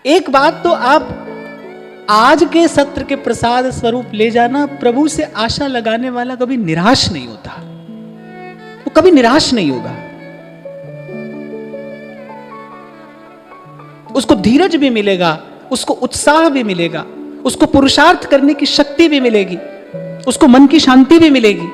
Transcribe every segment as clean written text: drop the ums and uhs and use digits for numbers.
एक बात तो आप आज के सत्र के प्रसाद स्वरूप ले जाना, प्रभु से आशा लगाने वाला कभी निराश नहीं होता, वो कभी निराश नहीं होगा। उसको धीरज भी मिलेगा, उसको उत्साह भी मिलेगा, उसको पुरुषार्थ करने की शक्ति भी मिलेगी, उसको मन की शांति भी मिलेगी।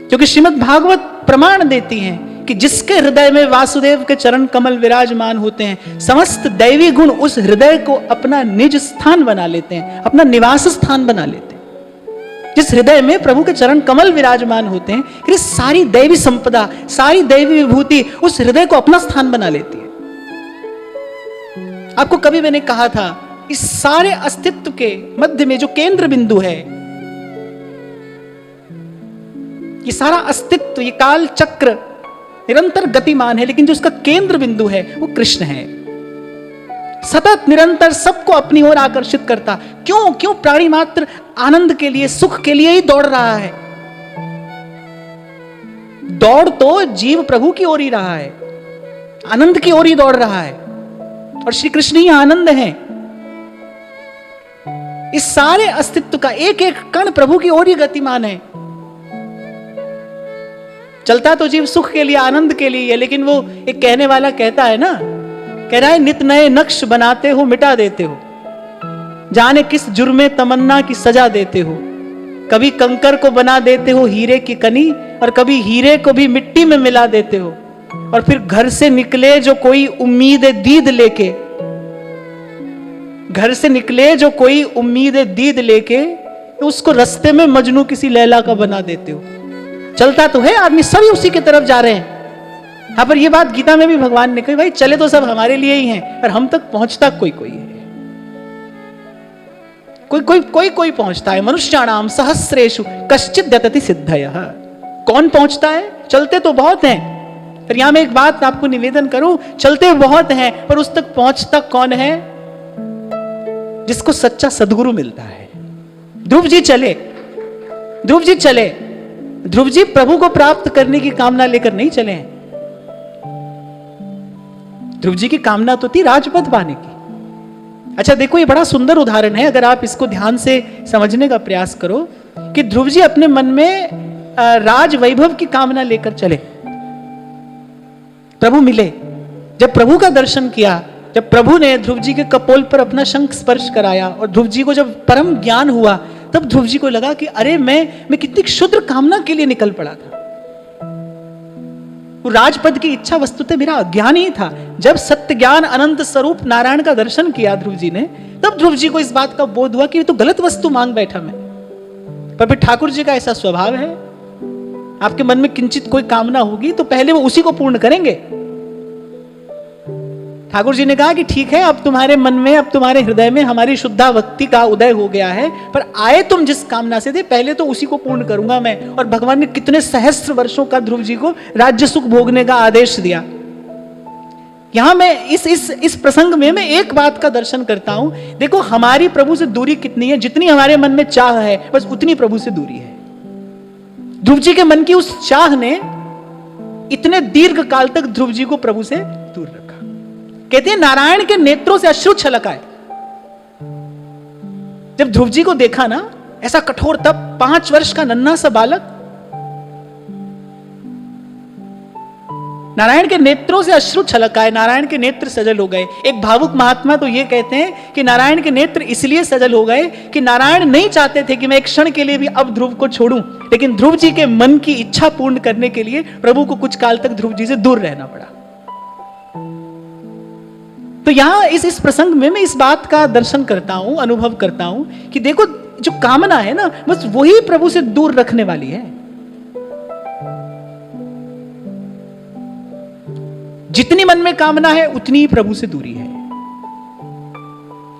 क्योंकि श्रीमद् भागवत प्रमाण देती हैं कि जिसके हृदय में वासुदेव के चरण कमल विराजमान होते हैं, समस्त दैवी गुण उस हृदय को अपना निज स्थान बना लेते हैं, अपना निवास स्थान बना लेते हैं। जिस हृदय में प्रभु के चरण कमल विराजमान होते हैं, कि सारी दैवी संपदा, सारी दैवी विभूति उस हृदय को अपना स्थान बना लेती है। आपको कभी मैंने कहा था, इस सारे अस्तित्व के मध्य में जो केंद्र बिंदु है, ये सारा अस्तित्व, ये काल चक्र निरंतर गतिमान है, लेकिन जो उसका केंद्र बिंदु है वो कृष्ण है। सतत निरंतर सबको अपनी ओर आकर्षित करता। क्यों प्राणी मात्र आनंद के लिए, सुख के लिए ही दौड़ रहा है। दौड़ तो जीव प्रभु की ओर ही रहा है, आनंद की ओर ही दौड़ रहा है, और श्री कृष्ण ही आनंद है। इस सारे अस्तित्व का एक एक कण प्रभु की ओर ही गतिमान है। चलता तो जीव सुख के लिए, आनंद के लिए है, लेकिन वो एक कहने वाला कहता है ना, कह रहा है नित नए नक्श बनाते हो, मिटा देते हो, जाने किस जुर्मे तमन्ना की सजा देते हो। कभी कंकर को बना देते हो हीरे की कनी, और कभी हीरे को भी मिट्टी में मिला देते हो। और फिर घर से निकले जो कोई उम्मीद दीद लेके, घर से निकले जो कोई उम्मीद दीद लेके, तो उसको रास्ते में मजनू किसी लैला का बना देते हो। चलता तो है आदमी, सभी उसी की तरफ जा रहे हैं। यहां पर यह बात गीता में भी भगवान ने कही, भाई चले तो सब हमारे लिए ही हैं, पर हम तक पहुंचता कोई कोई है, कोई पहुंचता है। मनुष्याणाम सहस्रेषु कश्चित् यतति सिद्धयः। कौन पहुंचता है? चलते तो बहुत हैं, पर यहां मैं एक बात आपको निवेदन करूं, चलते बहुत हैं, पर उस तक पहुंचता कौन है? जिसको सच्चा सद्गुरु मिलता है। ध्रुव जी चले, ध्रुव जी प्रभु को प्राप्त करने की कामना लेकर नहीं चले हैं। ध्रुव जी की कामना तो थी राजपद पाने की। अच्छा देखो, ये बड़ा सुंदर उदाहरण है, अगर आप इसको ध्यान से समझने का प्रयास करो, कि ध्रुव जी अपने मन में राज वैभव की कामना लेकर चले। प्रभु मिले, जब प्रभु का दर्शन किया, जब प्रभु ने ध्रुव जी के कपोल पर अपना शंख स्पर्श कराया, और ध्रुव जी को जब परम ज्ञान हुआ, तब ध्रुव जी को लगा कि अरे मैं कितनी क्षुद्र कामना के लिए निकल पड़ा था। वो राजपद की इच्छा वस्तुतः मेरा अज्ञान ही था। जब सत्य ज्ञान अनंत स्वरूप नारायण का दर्शन किया ध्रुव जी ने, तब ध्रुव जी को इस बात का बोध हुआ कि ये तो गलत वस्तु मांग बैठा मैं। पर फिर ठाकुर जी का ऐसा स्वभाव है, आपके मन में किंचित कोई कामना होगी तो पहले वो उसी को पूर्ण करेंगे। ठाकुर जी ने कहा कि ठीक है, अब तुम्हारे मन में, अब तुम्हारे हृदय में हमारी शुद्धा भक्ति का उदय हो गया है, पर आए तुम जिस कामना से थे, पहले तो उसी को पूर्ण करूंगा मैं। और भगवान ने कितने सहस्त्र वर्षों का ध्रुव जी को राज्य सुख भोगने का आदेश दिया। यहां मैं इस प्रसंग में मैं एक बात का दर्शन करता हूं। देखो, हमारी प्रभु से दूरी कितनी है, जितनी हमारे मन में चाह है, बस उतनी प्रभु से दूरी है। ध्रुव जी के मन की उस चाह ने इतने दीर्घ काल तक ध्रुव जी को प्रभु से दूर रखा। कहते हैं नारायण के नेत्रों से अश्रु छलकाए। जब ध्रुव जी को देखा ना, ऐसा कठोर तप, 5 वर्ष का नन्हा सा बालक, नारायण के नेत्रों से अश्रु छलकाए, नारायण के नेत्र सजल हो गए। एक भावुक महात्मा तो ये कहते हैं कि नारायण के नेत्र इसलिए सजल हो गए कि नारायण नहीं चाहते थे कि मैं एक क्षण के लिए भी अब ध्रुव को छोड़ूं, लेकिन ध्रुव जी के मन की इच्छा पूर्ण करने के लिए प्रभु को कुछ काल तक ध्रुव जी से दूर रहना पड़ा। तो यहां इस प्रसंग में मैं इस बात का दर्शन करता हूं, अनुभव करता हूं कि देखो, जो कामना है ना, बस वही प्रभु से दूर रखने वाली है। जितनी मन में कामना है, उतनी ही प्रभु से दूरी है।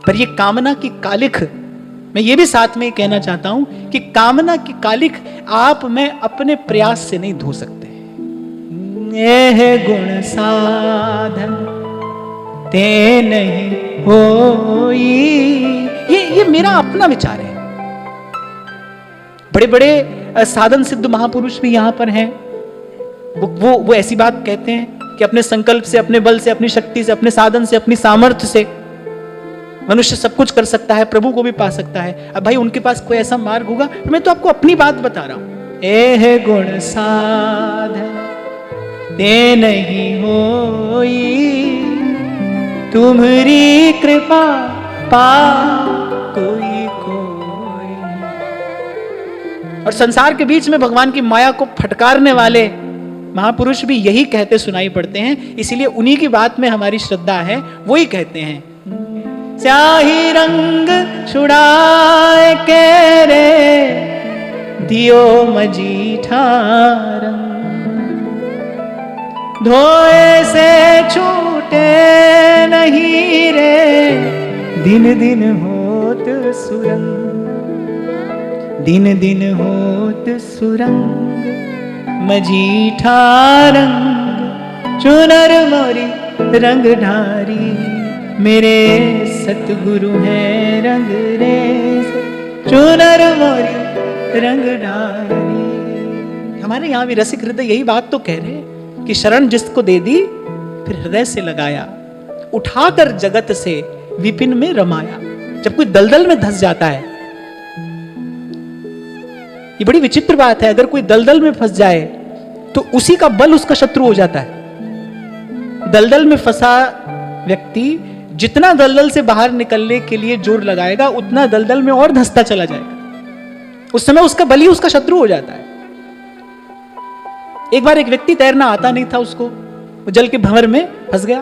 पर यह कामना की कालिख, मैं ये भी साथ में कहना चाहता हूं कि कामना की कालिख आप मैं अपने प्रयास से नहीं धो सकते। यह गुण साधन ते नहीं होई, ये मेरा अपना विचार है। बड़े बड़े साधन सिद्ध महापुरुष भी यहां पर हैं, वो ऐसी बात कहते हैं कि अपने संकल्प से, अपने बल से, अपनी शक्ति से, अपने साधन से, अपनी सामर्थ्य से मनुष्य सब कुछ कर सकता है, प्रभु को भी पा सकता है। अब भाई उनके पास कोई ऐसा मार्ग होगा? मैं तो आपको अपनी बात बता रहा हूं। एह गुण साधन ते नहीं होई, तुम्हारी कृपा पा कोई कोई। और संसार के बीच में भगवान की माया को फटकारने वाले महापुरुष भी यही कहते सुनाई पड़ते हैं। इसीलिए उन्हीं की बात में हमारी श्रद्धा है। वही कहते हैं, स्याही रंग छुड़ाए के रे दियो मजीठा रंग, धोए से छूटे नहीं रे दिन दिन होत सुरंग, दिन दिन होत सुरंग मजीठा रंग, चुनर मोरी रंग ढारी, मेरे सतगुरु हैं रंग रेज, चुनर मोरी रंग ढारी। हमारे यहाँ भी रसिक हृदय यही बात तो कह रहे हैं कि शरण जिसको दे दी फिर हृदय से लगाया, उठाकर जगत से विपिन में रमाया। जब कोई दलदल में धंस जाता है, ये बड़ी विचित्र बात है, अगर कोई दलदल में फंस जाए तो उसी का बल उसका शत्रु हो जाता है। दलदल में फंसा व्यक्ति जितना दलदल से बाहर निकलने के लिए जोर लगाएगा, उतना दलदल में और धंसता चला जाएगा। उस समय उसका बली उसका शत्रु हो जाता है। एक बार एक व्यक्ति तैरना आता नहीं था उसको, वो जल के भंवर में फंस गया।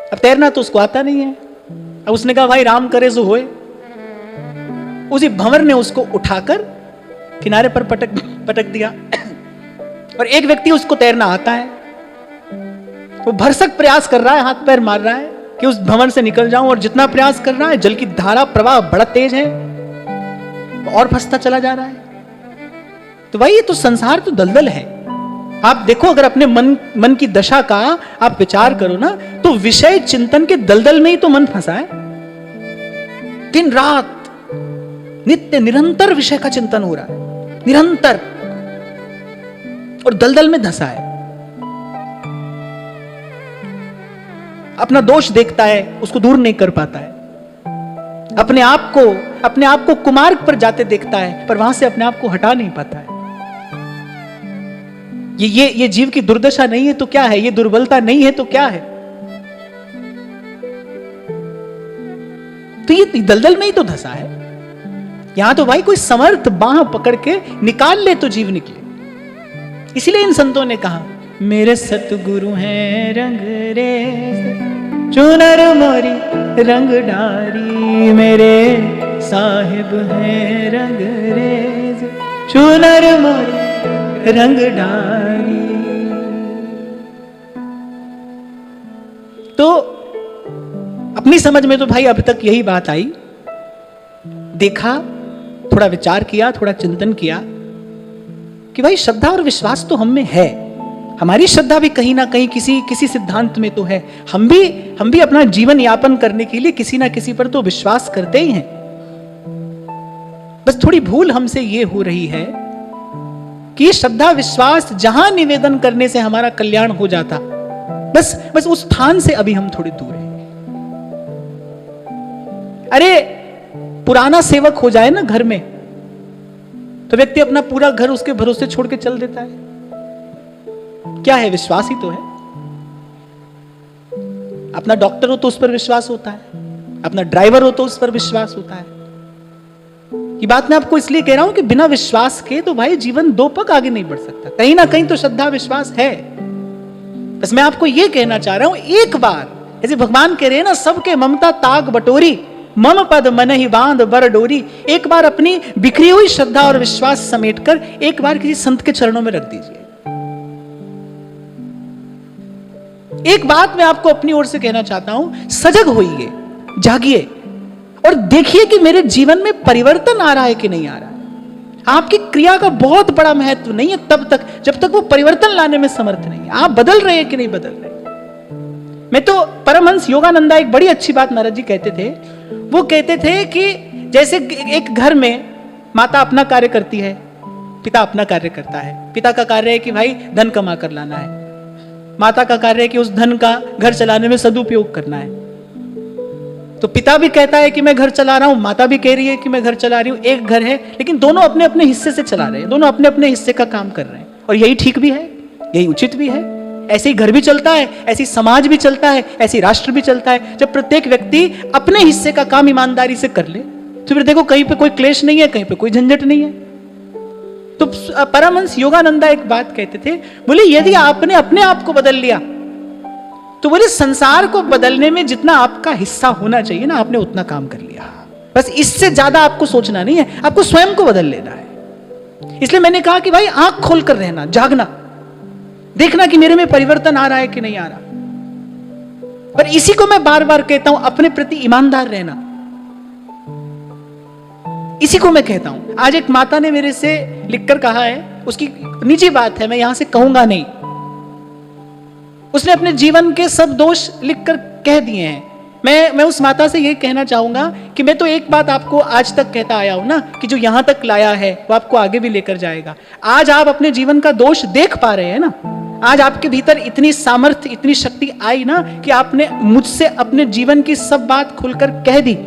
अब तैरना तो उसको आता नहीं है। अब उसने कहा भाई राम करे सो होए। उसी भंवर ने उसको उठाकर किनारे पर पटक दिया। और एक व्यक्ति उसको तैरना आता है, वो भरसक प्रयास कर रहा है, हाथ पैर मार रहा है कि उस भंवर से निकल जाऊं, और जितना प्रयास कर रहा है जल की धारा प्रवाह बड़ा तेज है, और फंसता चला जा रहा है। तो भाई ये तो संसार तो दलदल है। आप देखो, अगर अपने मन की दशा का आप विचार करो ना, तो विषय चिंतन के दलदल में ही तो मन फंसा है। दिन रात नित्य निरंतर विषय का चिंतन हो रहा है, निरंतर, और दलदल में धंसा है। अपना दोष देखता है, उसको दूर नहीं कर पाता है। अपने आप को कुमार्ग पर जाते देखता है, पर वहां से अपने आप को हटा नहीं पाता है। ये जीव की दुर्दशा नहीं है तो क्या है? ये दुर्बलता नहीं है तो क्या है? तो ये दलदल में ही तो धंसा है। यहां तो भाई कोई समर्थ बाह पकड़ के निकाल ले तो जीव निकले। इसीलिए इन संतों ने कहा, मेरे सतगुरु हैं रंग रेज, चुनर मोरी रंग डारी, मेरे साहिब हैं रंग रेज, चुनर मोरी रंग डारी। तो अपनी समझ में तो भाई अब तक यही बात आई। देखा, थोड़ा विचार किया, थोड़ा चिंतन किया कि भाई श्रद्धा और विश्वास तो हम में है। हमारी श्रद्धा भी कहीं ना कहीं किसी सिद्धांत में तो है। हम भी अपना जीवन यापन करने के लिए किसी ना किसी पर तो विश्वास करते ही हैं। बस थोड़ी भूल हमसे ये हो रही है कि श्रद्धा विश्वास जहां निवेदन करने से हमारा कल्याण हो जाता, बस उस स्थान से अभी हम थोड़े दूर हैं। अरे पुराना सेवक हो जाए ना घर में, तो व्यक्ति अपना पूरा घर उसके भरोसे छोड़ के चल देता है। क्या है? विश्वास ही तो है। अपना डॉक्टर हो तो उस पर विश्वास होता है, अपना ड्राइवर हो तो उस पर विश्वास होता है। ये बात मैं आपको इसलिए कह रहा हूं कि बिना विश्वास के तो भाई जीवन दो पग आगे नहीं बढ़ सकता। कहीं ना कहीं तो श्रद्धा विश्वास है। बस मैं आपको यह कहना चाह रहा हूं, एक बार जैसे भगवान कह रहे हैं ना, सबके ममता ताग बटोरी, मम पद मन ही बांध बर डोरी। एक बार अपनी बिखरी हुई श्रद्धा और विश्वास समेटकर एक बार किसी संत के चरणों में रख दीजिए। एक बात मैं आपको अपनी ओर से कहना चाहता हूं, सजग होइए, जागिए और देखिए कि मेरे जीवन में परिवर्तन आ रहा है कि नहीं आ रहा है। आपकी क्रिया का बहुत बड़ा महत्व नहीं है तब तक जब तक वो परिवर्तन लाने में समर्थ नहीं है। आप बदल रहे हैं कि नहीं बदल रहे। मैं तो परमहंस योगानंदा एक बड़ी अच्छी बात महाराज जी कहते थे। वो कहते थे कि जैसे एक घर में माता अपना कार्य करती है पिता अपना कार्य करता है। पिता का कार्य है कि भाई धन कमा कर लाना है, माता का कार्य है कि उस धन का घर चलाने में सदुपयोग करना है। तो पिता भी कहता है कि मैं घर चला रहा हूं, माता भी कह रही है कि मैं घर चला रही हूं। एक घर है, लेकिन दोनों अपने अपने हिस्से से चला रहे हैं, दोनों अपने अपने हिस्से का काम कर रहे हैं, और यही ठीक भी है, यही उचित भी है। ऐसे ही घर भी चलता है, ऐसी समाज भी चलता है, ऐसी राष्ट्र भी चलता है। जब प्रत्येक व्यक्ति अपने हिस्से का काम ईमानदारी से कर ले तो फिर देखो कहीं पे कोई क्लेश नहीं है, कहीं पे कोई झंझट नहीं है। तो परमहंस योगानंदा एक बात कहते थे, बोले यदि आपने अपने आप को बदल लिया तो बोले संसार को बदलने में जितना आपका हिस्सा होना चाहिए ना, आपने उतना काम कर लिया। बस इससे ज्यादा आपको सोचना नहीं है, आपको स्वयं को बदल लेना है। इसलिए मैंने कहा कि भाई आंख खोल कर रहना, जागना, देखना कि मेरे में परिवर्तन आ रहा है कि नहीं आ रहा। पर इसी को मैं बार बार कहता हूं, अपने प्रति ईमानदार रहना, इसी को मैं कहता हूं। आज एक माता ने मेरे से लिखकर कहा है, उसकी निजी बात है, मैं यहां से कहूंगा नहीं, उसने अपने जीवन के सब दोष लिखकर कह दिए हैं। मैं उस माता से यह कहना चाहूंगा कि मैं तो एक बात आपको आज तक कहता आया हूं ना, कि जो यहां तक लाया है वो आपको आगे भी लेकर जाएगा। आज आप अपने जीवन का दोष देख पा रहे हैं ना, आज आपके भीतर इतनी सामर्थ्य, इतनी शक्ति आई ना कि आपने मुझसे अपने जीवन की सब बात खुलकर कह दी।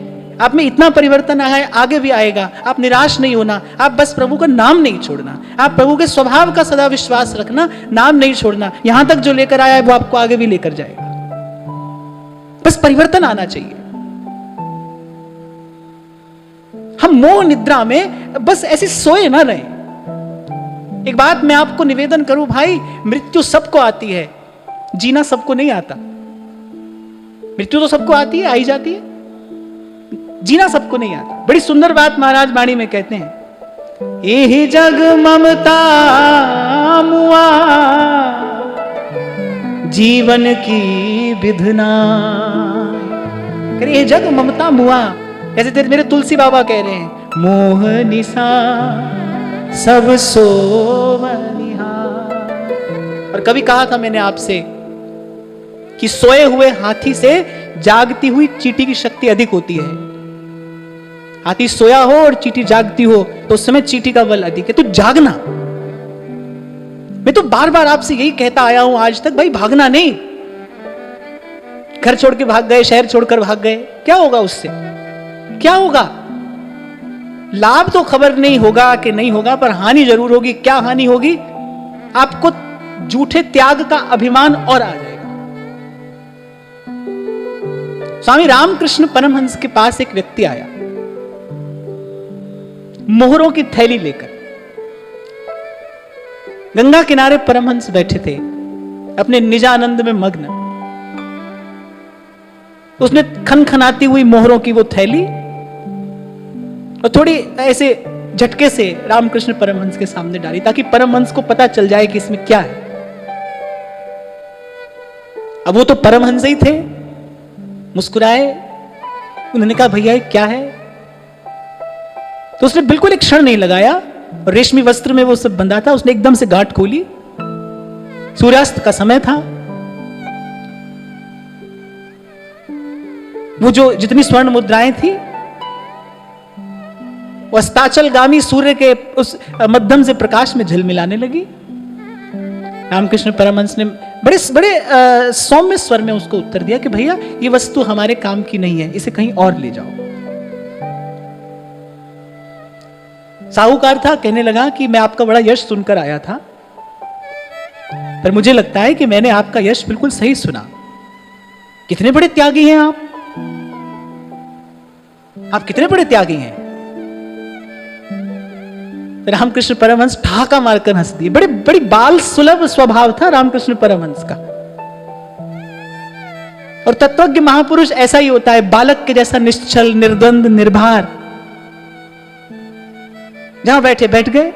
आप में इतना परिवर्तन आया है, आगे भी आएगा। आप निराश नहीं होना, आप बस प्रभु का नाम नहीं छोड़ना, आप प्रभु के स्वभाव का सदा विश्वास रखना, नाम नहीं छोड़ना। यहां तक जो लेकर आया है वो आपको आगे भी लेकर जाएगा। बस परिवर्तन आना चाहिए। हम मोह निद्रा में बस ऐसे सोए ना रहे। एक बात मैं आपको निवेदन करूं भाई, मृत्यु सबको आती है, जीना सबको नहीं आता। मृत्यु तो सबको आती है, आई जाती है, जीना सबको नहीं आता। बड़ी सुंदर बात महाराज वाणी में कहते हैं, ये जग ममता मुआ जीवन की विधना। ये जग ममता मुआ, जैसे तेरे मेरे तुलसी बाबा कह रहे हैं, मोह निशा सब सोवनिहार। और कभी कहा था मैंने आपसे कि सोए हुए हाथी से जागती हुई चींटी की शक्ति अधिक होती है। हाथी सोया हो और चींटी जागती हो तो उस समय चींटी का बल अधिक है। तो जागना, मैं तो बार बार आपसे यही कहता आया हूं आज तक, भाई भागना नहीं। घर छोड़ के भाग गए, शहर छोड़कर भाग गए, क्या होगा उससे? क्या होगा? लाभ तो खबर नहीं होगा कि नहीं होगा, पर हानि जरूर होगी। क्या हानि होगी? आपको झूठे त्याग का अभिमान और आ जाएगा। स्वामी रामकृष्ण परमहंस के पास एक व्यक्ति आया, मोहरों की थैली लेकर। गंगा किनारे परमहंस बैठे थे, अपने निजानंद में मग्न। उसने खनखनाती हुई मोहरों की वो थैली और थोड़ी ऐसे झटके से रामकृष्ण परमहंस के सामने डाली, ताकि परमहंस को पता चल जाए कि इसमें क्या है। अब वो तो परमहंस ही थे, मुस्कुराए। उन्होंने कहा, भैया ये क्या है? तो उसने बिल्कुल एक क्षण नहीं लगाया, और रेशमी वस्त्र में वो सब बंधा था, उसने एकदम से गांठ खोली। सूर्यास्त का समय था। वो जो जितनी स्वर्ण मुद्राएं थी वो अस्ताचलगामी सूर्य के उस मध्यम से प्रकाश में झिलमिलाने लगी। रामकृष्ण परमहंस ने बड़े सौम्य स्वर में उसको उत्तर दिया कि भैया ये वस्तु हमारे काम की नहीं है, इसे कहीं और ले जाओ। साहूकार था, कहने लगा कि मैं आपका बड़ा यश सुनकर आया था, पर मुझे लगता है कि मैंने आपका यश बिल्कुल सही सुना। कितने बड़े त्यागी हैं आप कितने बड़े त्यागी हैं। रामकृष्ण परमहंस ठहाका मारकर हंस दिए। बड़ी बाल सुलभ स्वभाव था रामकृष्ण परमहंस का। और तत्वज्ञ महापुरुष ऐसा ही होता है, बालक के जैसा निश्चल, निर्द्वंद, निर्भर। जहां बैठे बैठ गए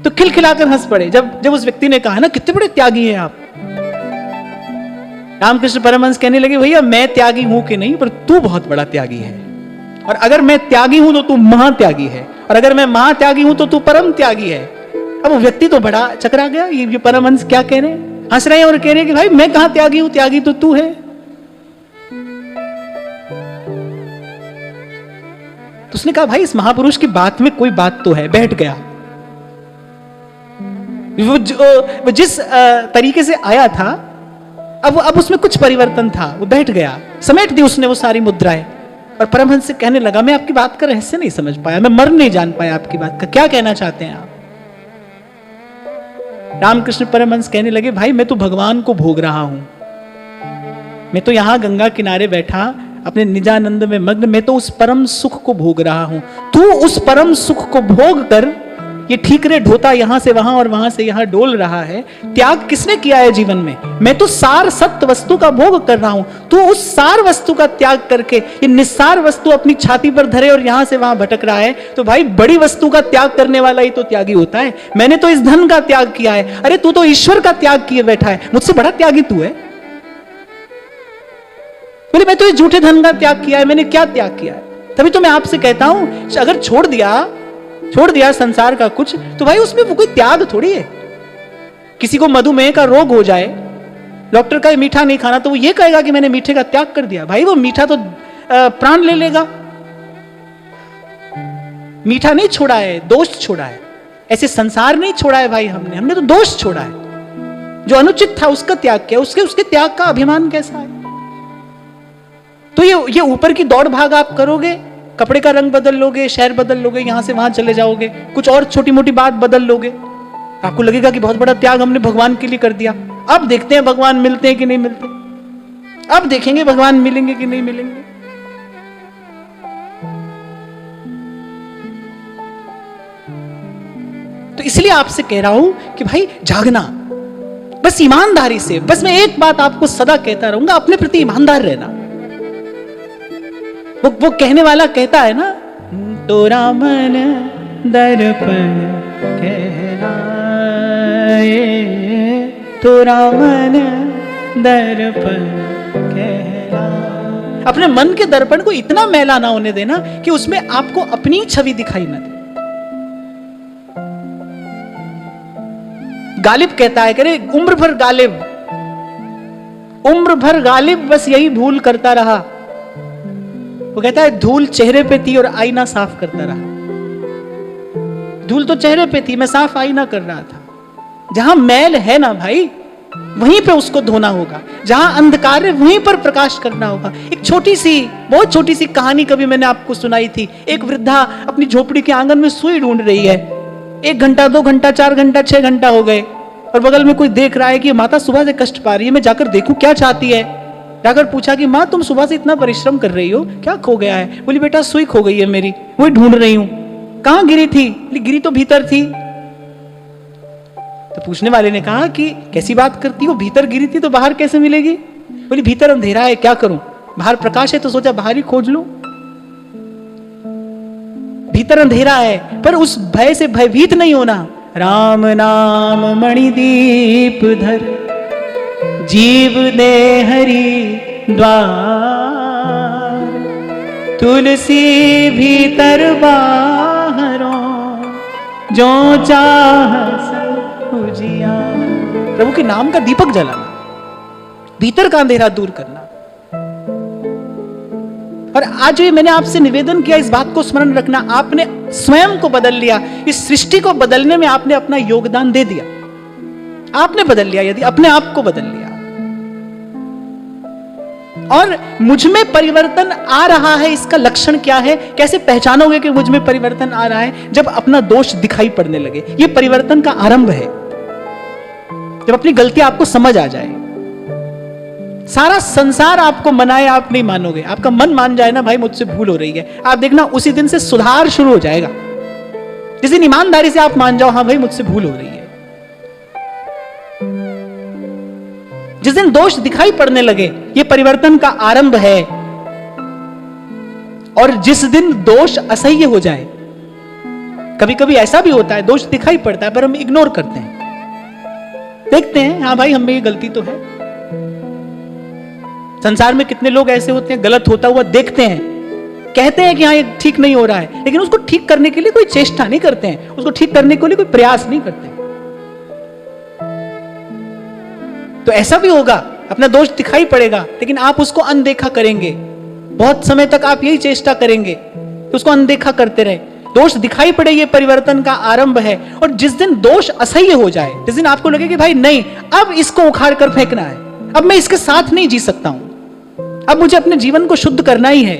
तो खिलखिलाकर हंस पड़े जब उस व्यक्ति ने कहा ना, कितने बड़े त्यागी हैं आप। रामकृष्ण परमहंस कहने लगे, भैया मैं त्यागी हूं कि नहीं, पर तू बहुत बड़ा त्यागी है। और अगर मैं त्यागी हूं तो तू महात्यागी है, और अगर मैं महात्यागी हूं तो तू परम त्यागी है। अब वो व्यक्ति तो बड़ा चकरा गया, ये परमहंस क्या कह रहे हैं, हंस रहे हैं और कह रहे हैं कि भाई मैं कहां त्यागी हूं, त्यागी तो तू है। तो उसने कहा, भाई इस महापुरुष की बात में कोई बात तो है। बैठ गया। वो जिस तरीके से आया था, अब उसमें कुछ परिवर्तन था, वो बैठ गया, समेट दी उसने वो सारी मुद्राएं, और परमहंस से कहने लगा, मैं आपकी बात का रहस्य नहीं समझ पाया, मैं मर्म नहीं जान पाया आपकी बात का, क्या कहना चाहते हैं आप? रामकृष्ण परमहंस कहने लगे, भाई मैं तो भगवान को भोग रहा हूं, मैं तो यहां गंगा किनारे बैठा अपने निजानंद में मग्न, मैं तो उस परम सुख को भोग रहा हूं। तू उस परम सुख को भोग कर ये ठीकरे ढोता यहां से वहां और वहां से यहां डोल रहा है। त्याग किसने किया है जीवन में? मैं तो सार सत्य वस्तु का भोग कर रहा हूं। तू उस सार वस्तु का त्याग करके ये निस्सार वस्तु अपनी छाती पर धरे और यहां से वहां भटक रहा है, तो भाई बड़ी वस्तु का त्याग करने वाला ही तो त्यागी होता है। मैंने तो इस धन का त्याग किया है, अरे तू तो ईश्वर का त्याग किए बैठा है, मुझसे बड़ा त्यागी तू है। बोले मैं तो ये झूठे धन का त्याग किया है, मैंने क्या त्याग किया है? तभी तो मैं आपसे कहता हूं, अगर छोड़ दिया संसार का कुछ, तो भाई उसमें वो कोई त्याग थोड़ी है। किसी को मधुमेह का रोग हो जाए, डॉक्टर का मीठा नहीं खाना, तो वो ये कहेगा कि मैंने मीठे का त्याग कर दिया। भाई वो मीठा तो प्राण ले लेगा, मीठा नहीं छोड़ा है, दोष छोड़ा है। ऐसे संसार नहीं छोड़ा है भाई, हमने तो दोष छोड़ा है। जो अनुचित था उसका त्याग किया, उसके त्याग का अभिमान कैसा है? तो ये ऊपर की दौड़ भाग आप करोगे, कपड़े का रंग बदल लोगे, शहर बदल लोगे, यहां से वहां चले जाओगे, कुछ और छोटी मोटी बात बदल लोगे, आपको लगेगा कि बहुत बड़ा त्याग हमने भगवान के लिए कर दिया। अब देखते हैं भगवान मिलते हैं कि नहीं मिलते, अब देखेंगे भगवान मिलेंगे कि नहीं मिलेंगे। तो इसलिए आपसे कह रहा हूं कि भाई जागना, बस ईमानदारी से, बस मैं एक बात आपको सदा कहता रहूंगा, अपने प्रति ईमानदार रहना। वो कहने वाला कहता है ना, तोरा मन दर्पण कहलाए, तोरा मन दर्पण कहलाए। अपने मन के दर्पण को इतना मैला ना होने देना कि उसमें आपको अपनी छवि दिखाई न दे। गालिब कहता है, करे उम्र भर गालिब बस यही भूल करता रहा। वो कहता है धूल चेहरे पे थी और आईना साफ करता रहा। धूल तो चेहरे पे थी, मैं साफ आईना कर रहा था। जहां मैल है ना भाई, वहीं पे उसको धोना होगा। जहां अंधकार है वहीं पर प्रकाश करना होगा। एक बहुत छोटी सी कहानी कभी मैंने आपको सुनाई थी। एक वृद्धा अपनी झोपड़ी के आंगन में सुई ढूंढ रही है। 1 घंटा 2 घंटा 4 घंटा 6 घंटा हो गए, और बगल में कोई देख रहा है कि माता सुबह से कष्ट पा रही है, मैं जाकर देखूं क्या चाहती है। जाकर पूछा कि माँ तुम सुबह से इतना परिश्रम कर रही हो, क्या खो गया है? बोली बेटा सुई खो गई है मेरी, वही ढूंढ रही हूं। कहां गिरी थी? गिरी तो भीतर थी। तो पूछने वाले ने कहा कि कैसी बात करती हो, भीतर गिरी थी तो बाहर कैसे मिलेगी? बोली भीतर अंधेरा है, क्या करूं? बाहर प्रकाश है तो सोचा बाहर ही खोज लूं। भीतर अंधेरा है, पर उस भय से भयभीत नहीं होना। राम नाम मणिदीप धर, जीव ने हरि द्वार, तुलसी भीतर बाहरों, जो चाह सब उजियार। प्रभु के नाम का दीपक जलाना, भीतर का अंधेरा दूर करना। और आज ये मैंने आपसे निवेदन किया, इस बात को स्मरण रखना, आपने स्वयं को बदल लिया, इस सृष्टि को बदलने में आपने अपना योगदान दे दिया। आपने बदल लिया, यदि अपने आप को बदल लिया। और मुझ में परिवर्तन आ रहा है, इसका लक्षण क्या है? कैसे पहचानोगे कि मुझ में परिवर्तन आ रहा है? जब अपना दोष दिखाई पड़ने लगे। यह परिवर्तन का आरंभ है, जब अपनी गलती आपको समझ आ जाए। सारा संसार आपको मनाए, आप नहीं मानोगे। आपका मन मान जाए ना, भाई मुझसे भूल हो रही है, आप देखना उसी दिन से सुधार शुरू हो जाएगा। जिस दिन ईमानदारी से आप मान जाओ, हाँ भाई मुझसे भूल हो रही है, जिस दिन दोष दिखाई पड़ने लगे, ये परिवर्तन का आरंभ है। और जिस दिन दोष असह्य हो जाए, कभी कभी ऐसा भी होता है दोष दिखाई पड़ता है पर हम इग्नोर करते हैं, देखते हैं हाँ भाई हम में ये गलती तो है। संसार में कितने लोग ऐसे होते हैं, गलत होता हुआ देखते हैं, कहते हैं कि हाँ ये ठीक नहीं हो रहा है, लेकिन उसको ठीक करने के लिए कोई चेष्टा नहीं करते हैं, उसको ठीक करने के लिए कोई प्रयास नहीं करते हैं। तो ऐसा भी होगा, अपना दोष दिखाई पड़ेगा लेकिन आप उसको अनदेखा करेंगे। बहुत समय तक आप यही चेष्टा करेंगे कि उसको अनदेखा करते रहे, दोष दिखाई पड़े ये परिवर्तन का आरंभ है, और जिस दिन दोष असह्य हो जाए, जिस दिन आपको लगे कि भाई नहीं, अब इसको उखाड़ कर फेंकना है, अब मैं इसके साथ नहीं जी सकता हूं, अब मुझे अपने जीवन को शुद्ध करना ही है।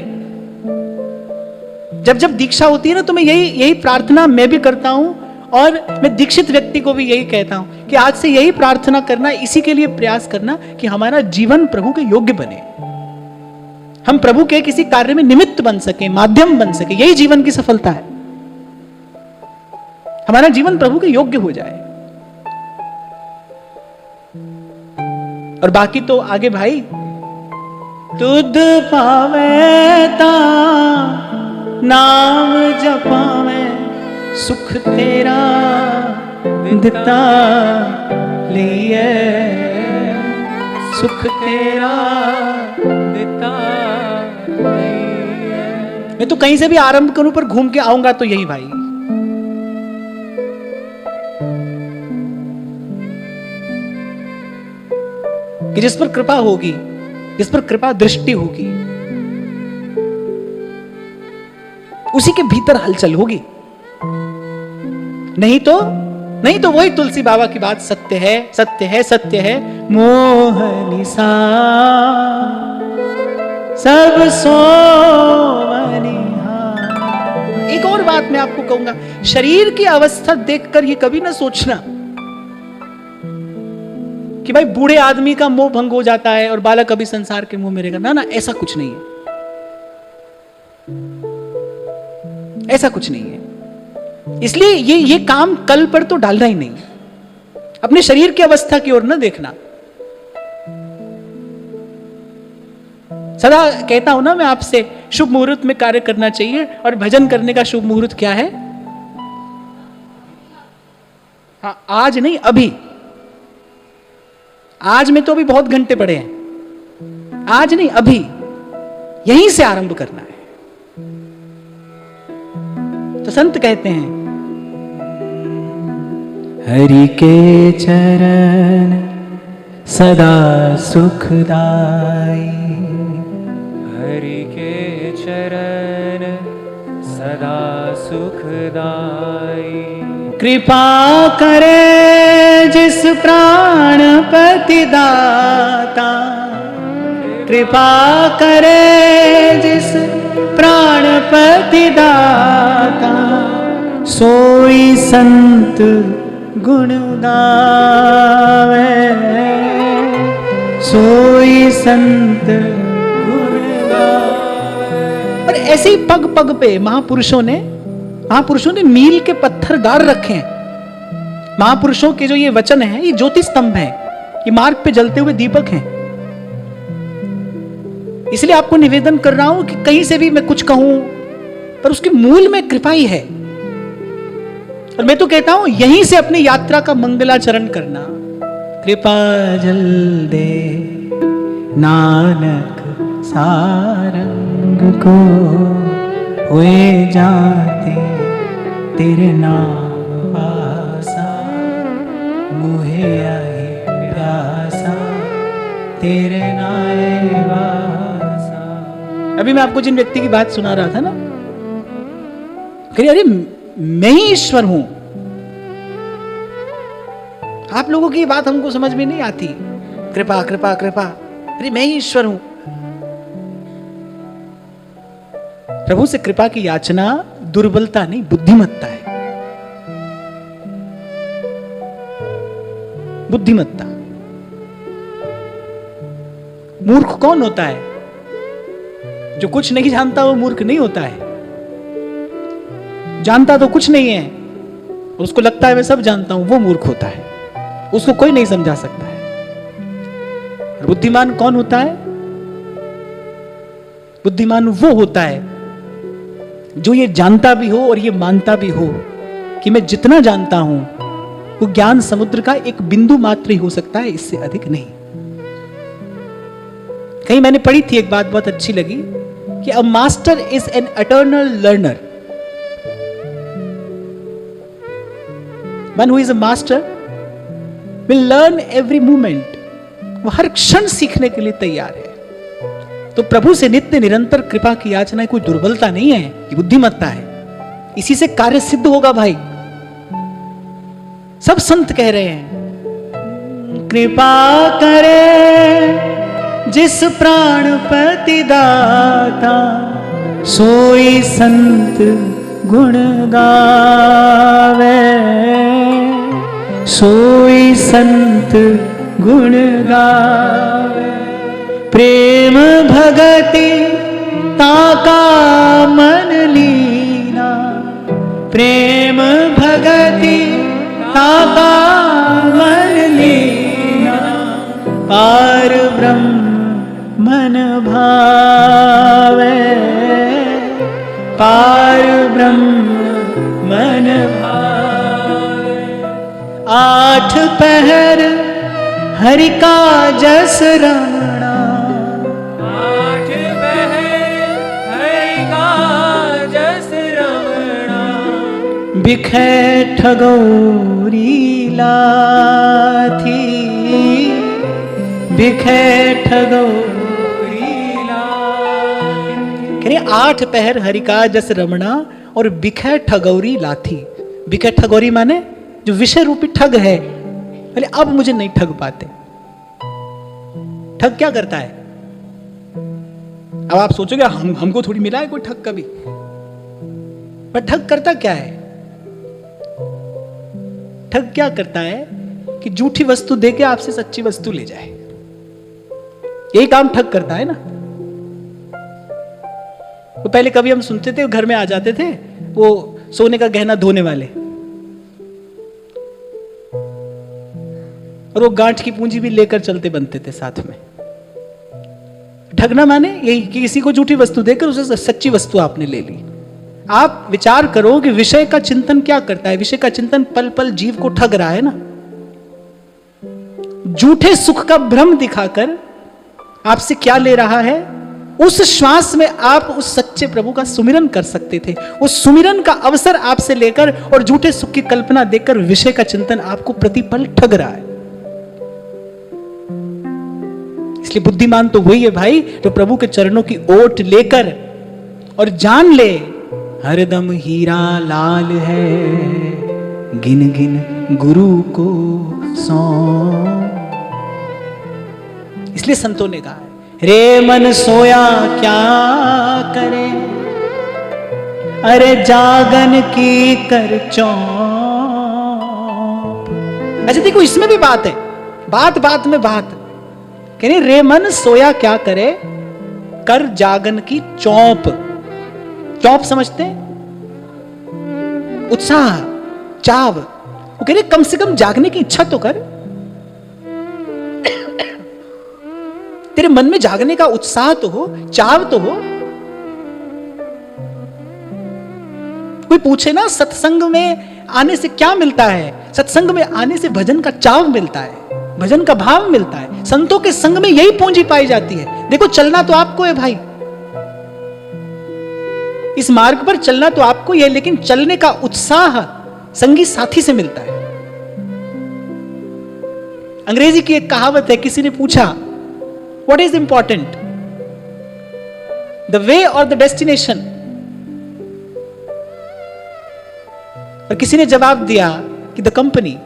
जब जब दीक्षा होती है ना, तो मैं यही प्रार्थना मैं भी करता हूं, और मैं दीक्षित व्यक्ति को भी यही कहता हूं कि आज से यही प्रार्थना करना, इसी के लिए प्रयास करना कि हमारा जीवन प्रभु के योग्य बने, हम प्रभु के किसी कार्य में निमित्त बन सके, माध्यम बन सके। यही जीवन की सफलता है, हमारा जीवन प्रभु के योग्य हो जाए। और बाकी तो आगे भाई, तुद पावे ता नाम जपावे, सुख तेरा दिता लिए, सुख तेरा दिता लिए। मैं तो कहीं से भी आरंभ करूं, पर घूम के आऊंगा तो यही भाई, कि जिस पर कृपा होगी, जिस पर कृपा दृष्टि होगी, उसी के भीतर हलचल होगी। नहीं तो वही तुलसी बाबा की बात, सत्य है सत्य है सत्य है, मोह निशा सब सोवनिहार। एक और बात मैं आपको कहूंगा, शरीर की अवस्था देखकर ये कभी ना सोचना कि भाई बूढ़े आदमी का मोह भंग हो जाता है और बालक अभी संसार के मुंह में रहेगा। ना ना, ऐसा कुछ नहीं है, ऐसा कुछ नहीं है। इसलिए ये काम कल पर तो डालना ही नहीं, अपने शरीर की अवस्था की ओर न देखना। सदा कहता हूं ना मैं आपसे, शुभ मुहूर्त में कार्य करना चाहिए, और भजन करने का शुभ मुहूर्त क्या है? हाँ, आज नहीं, अभी। आज में तो अभी बहुत घंटे पड़े हैं, आज नहीं अभी, यहीं से आरंभ करना है। तो संत कहते हैं, हरि के चरण सदा सुखदाई, हरि के चरण सदा सुखदाई। कृपा करे जिस प्राणपति दाता, कृपा करे जिस प्राणपति दाता, सोई संत गुण गावे, सोई संत गुण गावे। और ऐसे ही पग पग पे महापुरुषों ने मील के पत्थर गाड़ रखे हैं। महापुरुषों के जो ये वचन है, ये ज्योति स्तंभ है, ये मार्ग पे जलते हुए दीपक हैं। इसलिए आपको निवेदन कर रहा हूं कि कहीं से भी मैं कुछ कहूं, पर उसके मूल में कृपा ही है। और मैं तो कहता हूं, यहीं से अपनी यात्रा का मंगलाचरण करना। कृपा जल दे नानक सारंग को, हुए जाते तेरे नाम पासा, मुहे आए प्यासा तेरे नाए वासा। अभी मैं आपको जिन व्यक्ति की बात सुना रहा था ना, कहिए अरे मैं ही ईश्वर हूं। आप लोगों की बात हमको समझ में नहीं आती, कृपा कृपा कृपा, अरे मैं ही ईश्वर हूं। प्रभु से कृपा की याचना दुर्बलता नहीं, बुद्धिमत्ता है। बुद्धिमत्ता। मूर्ख कौन होता है? जो कुछ नहीं जानता वो मूर्ख नहीं होता है। जानता तो कुछ नहीं है, उसको लगता है मैं सब जानता हूं, वो मूर्ख होता है। उसको कोई नहीं समझा सकता है। बुद्धिमान कौन होता है? बुद्धिमान वो होता है जो ये जानता भी हो और ये मानता भी हो कि मैं जितना जानता हूं वो ज्ञान समुद्र का एक बिंदु मात्र ही हो सकता है, इससे अधिक नहीं। कहीं मैंने पढ़ी थी एक बात, बहुत अच्छी लगी कि a master is an eternal learner. One who is a master will learn every moment. वो हर क्षण सीखने के लिए तैयार है। तो प्रभु से नित्य निरंतर कृपा की याचना कोई दुर्बलता नहीं है, ये बुद्धिमत्ता है। इसी से कार्य सिद्ध होगा भाई। सब संत कह रहे हैं कृपा करे जिस प्राणपति दाता, सोई संत गुण गावे, सोई संत गुण गावे। प्रेम भगति ताका मन लीना, प्रेम भगति ताका मन लीना, पार ब्रह्म मन भावे, पार ब्रह्म मन भावे। आठ पहर हरि का जस रमणा, आठ पहर हरि का जस रमणा, बिखे ठगौरी लाथी, बिखे ठगौरी लाथी। कह रहे 8 पहर हरि का जस रमणा और बिखे ठगौरी लाथी। बिखे ठगौरी माने जो विषय रूपी ठग है, बोले अब मुझे नहीं ठग पाते। ठग क्या करता है? अब आप सोचोगे हमको थोड़ी मिला है कोई ठग कभी, पर ठग करता क्या है? ठग क्या करता है कि झूठी वस्तु देके आपसे सच्ची वस्तु ले जाए। यही काम ठग करता है ना। तो पहले कभी हम सुनते थे, घर में आ जाते थे वो सोने का गहना धोने वाले, और वो गांठ की पूंजी भी लेकर चलते बनते थे साथ में। ठगना माने यही कि किसी को झूठी वस्तु देकर उसे सच्ची वस्तु आपने ले ली। आप विचार करो कि विषय का चिंतन क्या करता है। विषय का चिंतन पल पल जीव को ठग रहा है ना। झूठे सुख का भ्रम दिखाकर आपसे क्या ले रहा है? उस श्वास में आप उस सच्चे प्रभु का सुमिरन कर सकते थे। उस सुमिरन का अवसर आपसे लेकर और झूठे सुख की कल्पना देकर विषय का चिंतन आपको प्रतिपल ठग रहा है। इसलिए बुद्धिमान तो वही है भाई जो प्रभु के चरणों की ओट लेकर और जान ले हरदम हीरा लाल है, गिन गिन गुरु को सौंप। इसलिए संतों ने कहा रे मन सोया क्या करे, अरे जागन की कर चौंप। अच्छा देखो इसमें भी बात है, बात बात में बात। कह रहे रे मन सोया क्या करे, कर जागन की चौंप। चौंप समझते हैं? उत्साह, चाव। वो कह रहे कम से कम जागने की इच्छा तो कर। तेरे मन में जागने का उत्साह तो हो, चाव तो हो। कोई पूछे ना सत्संग में आने से क्या मिलता है? सत्संग में आने से भजन का चाव मिलता है, भजन का भाव मिलता है। संतों के संग में यही पूंजी पाई जाती है। देखो चलना तो आपको है भाई, इस मार्ग पर चलना तो आपको ही है, लेकिन चलने का उत्साह संगी साथी से मिलता है। अंग्रेजी की एक कहावत है, किसी ने पूछा what is important, the way और द डेस्टिनेशन? और किसी ने जवाब दिया कि द कंपनी।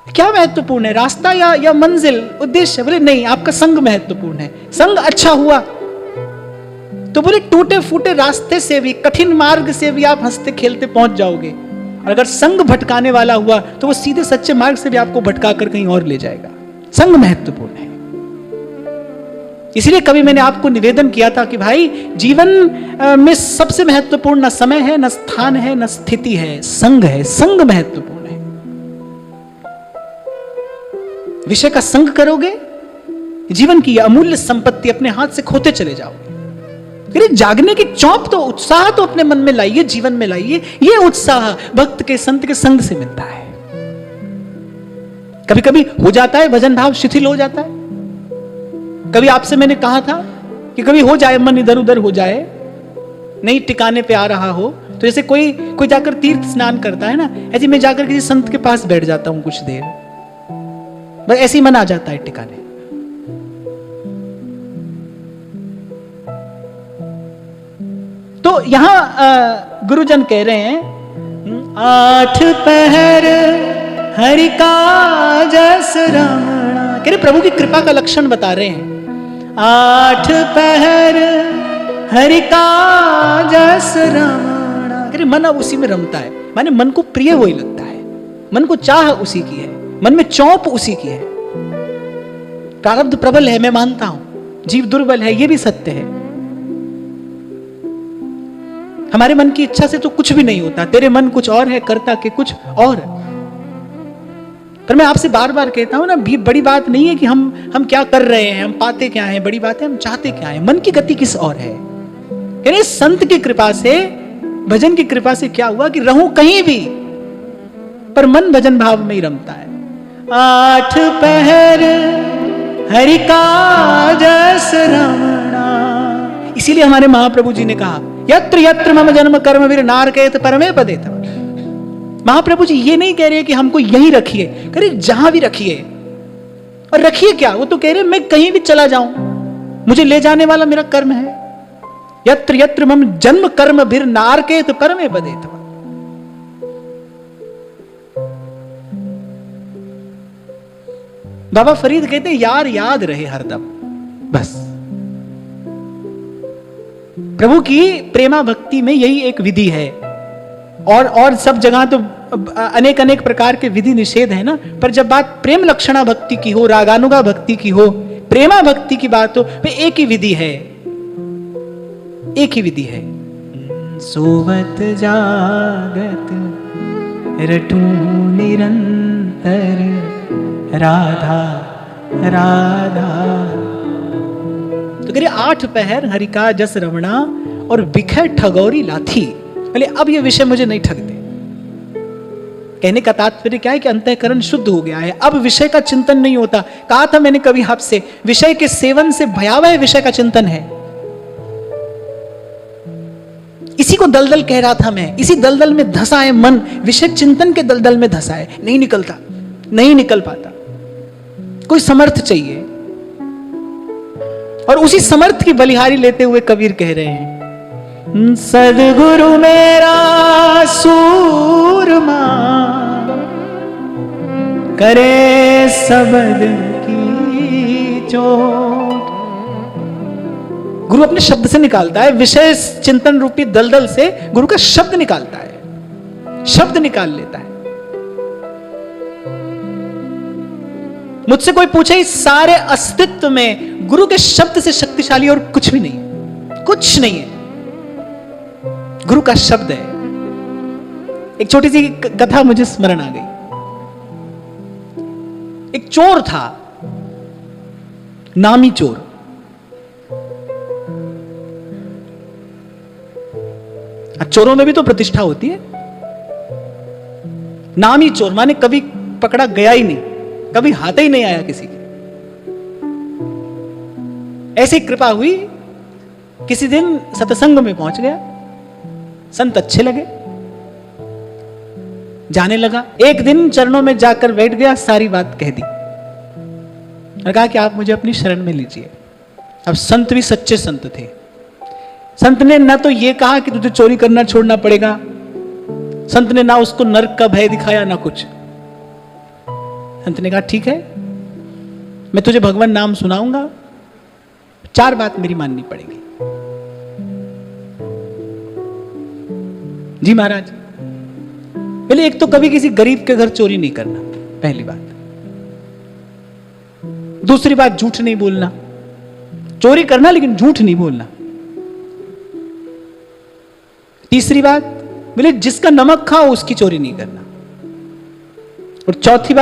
क्या महत्वपूर्ण है, रास्ता या मंजिल, उद्देश्य? बोले नहीं, आपका संग महत्वपूर्ण है। संग अच्छा हुआ तो बोले टूटे फूटे रास्ते से भी, कठिन मार्ग से भी आप हंसते खेलते पहुंच जाओगे। और अगर संग भटकाने वाला हुआ तो वो सीधे सच्चे मार्ग से भी आपको भटका कर कहीं और ले जाएगा। संग महत्वपूर्ण है। इसलिए कभी मैंने आपको निवेदन किया था कि भाई जीवन में सबसे महत्वपूर्ण न समय है, न स्थान है, न स्थिति है, संग है। संग महत्वपूर्ण है। विषय का संग करोगे, जीवन की अमूल्य संपत्ति अपने हाथ से खोते चले जाओगे। फिर जागने की चौंप तो, उत्साह तो अपने मन में लाइए, जीवन में लाइए। ये उत्साह भक्त के संत के संग से मिलता है। कभी कभी हो जाता है भजन भाव शिथिल हो जाता है। कभी आपसे मैंने कहा था कि कभी हो जाए मन इधर उधर हो जाए, नहीं टिकाने पे आ रहा हो, तो जैसे कोई जाकर तीर्थ स्नान करता है ना, ऐसे मैं जाकर किसी संत के पास बैठ जाता हूं कुछ देर, बस ऐसे ही मन आ जाता है टिकाने। तो यहां गुरुजन कह रहे हैं, 8 पहर हरि का जस रमणा। कह रहे प्रभु की कृपा का लक्षण बता रहे हैं। 8 पहर हरि का जस रमणा। कह रहे मन अब उसी में रमता है, माने मन को प्रिय वही लगता है, मन को चाह उसी की है, मन में चौंप उसी की है। प्रारब्ध प्रबल है, मैं मानता हूं, जीव दुर्बल है, यह भी सत्य है। हमारे मन की इच्छा से तो कुछ भी नहीं होता, तेरे मन कुछ और है, करता के कुछ और। पर मैं आपसे बार बार कहता हूं ना, बड़ी बात नहीं है कि हम क्या कर रहे हैं, हम पाते क्या हैं, बड़ी बात है हम चाहते क्या हैं। मन की गति किस और है। यानी संत की कृपा से, भजन की कृपा से क्या हुआ कि रहूं कहीं भी, पर मन भजन भाव में ही रमता है। 8 पहर हरि का जस रमणा। इसीलिए हमारे महाप्रभु जी ने कहा, यत्र यत्र मम जन्म कर्म वीर नारकेत परमे पदे तव। महाप्रभु जी ये नहीं कह रहे कि हमको यहीं रखिए, कह रहे जहां भी रखिए। और रखिए क्या, वो तो कह रहे मैं कहीं भी चला जाऊं, मुझे ले जाने वाला मेरा कर्म है। यत्र यत्र मम जन्म कर्म वीर नारकेत परमे पदे तव। बाबा फरीद कहते हैं यार याद रहे हरदम, बस। प्रभु की प्रेमा भक्ति में यही एक विधि है। और सब जगह तो अनेक अनेक प्रकार के विधि निषेध है ना, पर जब बात प्रेम लक्षणा भक्ति की हो, रागानुगा भक्ति की हो, प्रेमा भक्ति की बात हो, वे एक ही विधि है, एक ही विधि है। सोवत जागत रटू निरंतर राधा राधा। तो करिए 8 पहर हरि का जस रमणा और बिखर ठगौरी लाथी। बोले अब ये विषय मुझे नहीं ठगते। कहने का तात्पर्य क्या है कि अंतःकरण शुद्ध हो गया है, अब विषय का चिंतन नहीं होता। कहा था मैंने कभी आपसे, विषय के सेवन से भयावह विषय का चिंतन है। इसी को दलदल कह रहा था मैं, इसी दलदल में धसा है मन, विषय चिंतन के दलदल में धसा है, नहीं निकलता, नहीं निकल पाता। कोई समर्थ चाहिए, और उसी समर्थ की बलिहारी लेते हुए कबीर कह रहे हैं, सदगुरु मेरा सूरमा करे सबद की चोट। गुरु अपने शब्द से निकालता है, विषय चिंतन रूपी दलदल से गुरु का शब्द निकालता है, शब्द निकाल लेता है। मुझसे कोई पूछे इस सारे अस्तित्व में गुरु के शब्द से शक्तिशाली और कुछ भी नहीं है, कुछ नहीं है, गुरु का शब्द है। एक छोटी सी कथा मुझे स्मरण आ गई। एक चोर था, नामी चोर। चोरों में भी तो प्रतिष्ठा होती है। नामी चोर माने कभी पकड़ा गया ही नहीं, कभी हाथ ही नहीं आया किसी के। ऐसी कृपा हुई, किसी दिन सत्संग में पहुंच गया, संत अच्छे लगे, जाने लगा। एक दिन चरणों में जाकर बैठ गया, सारी बात कह दी और कहा कि आप मुझे अपनी शरण में लीजिए। अब संत भी सच्चे संत थे। संत ने ना तो ये कहा कि तुझे चोरी करना छोड़ना पड़ेगा, संत ने ना उसको नरक का भय दिखाया ना कुछ। संत ने कहा ठीक है, मैं तुझे भगवान नाम सुनाऊंगा, 4 बात मेरी माननी पड़ेगी। जी महाराज। पहले एक तो कभी किसी गरीब के घर चोरी नहीं करना, पहली बात। दूसरी बात, झूठ नहीं बोलना। चोरी करना लेकिन झूठ नहीं बोलना। तीसरी बात, बोले जिसका नमक खाओ उसकी चोरी नहीं करना। और चौथी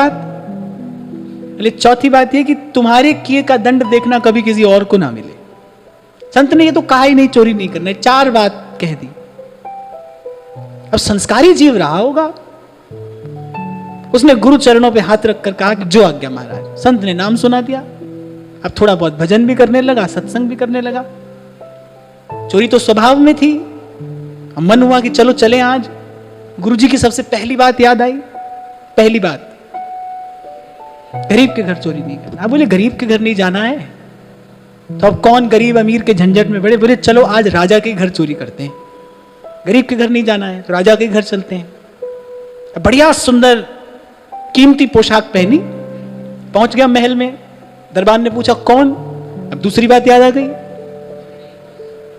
बात यह कि तुम्हारे किए का दंड देखना कभी किसी और को ना मिले। संत ने ये तो कहा ही नहीं चोरी नहीं करना, 4 बात कह दी। अब संस्कारी जीव रहा होगा, उसने गुरु चरणों पे हाथ रखकर कहा कि जो आज्ञा महाराज। संत ने नाम सुना दिया। अब थोड़ा बहुत भजन भी करने लगा, सत्संग भी करने लगा। चोरी तो स्वभाव में थी। अब मन हुआ कि चलो चले आज। गुरुजी की सबसे पहली बात याद आई। पहली बात, गरीब के घर चोरी नहीं करना। बोले गरीब के घर नहीं जाना है तो अब कौन गरीब अमीर के झंझट में पड़े। बोले चलो आज राजा के घर चोरी करते हैं। गरीब के घर नहीं जाना है तो राजा के घर चलते हैं। बढ़िया सुंदर कीमती पोशाक पहनी, पहुंच गया महल में। दरबार ने पूछा कौन? अब दूसरी बात याद आ गई।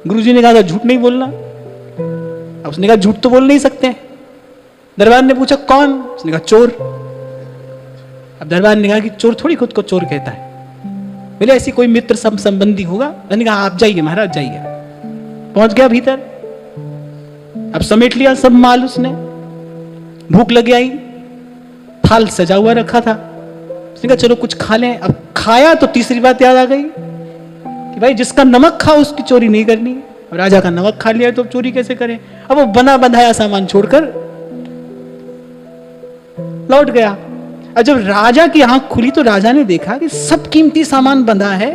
गुरुजी ने कहा झूठ नहीं बोलना। अब उसने कहा झूठ तो बोल नहीं सकते। दरबार ने पूछा कौन? उसने कहा चोर। अब दरबार ने कहा कि चोर थोड़ी खुद को चोर कहता है, बोले ऐसी कोई मित्र संबंधी होगा। मैंने कहा आप जाइए महाराज जाइए। पहुंच गया भीतर, अब समेट लिया सब माल उसने। भूख लग आई, थाल सजा हुआ रखा था। उसने कहा चलो कुछ खा लें। अब खाया तो तीसरी बात याद आ गई कि भाई जिसका नमक खा उसकी चोरी नहीं करनी। अब राजा का नमक खा लिया तो चोरी कैसे करें? अब वो बना बंधाया सामान छोड़कर लौट गया। और जब राजा की आंख खुली तो राजा ने देखा कि सब कीमती सामान बंधा है,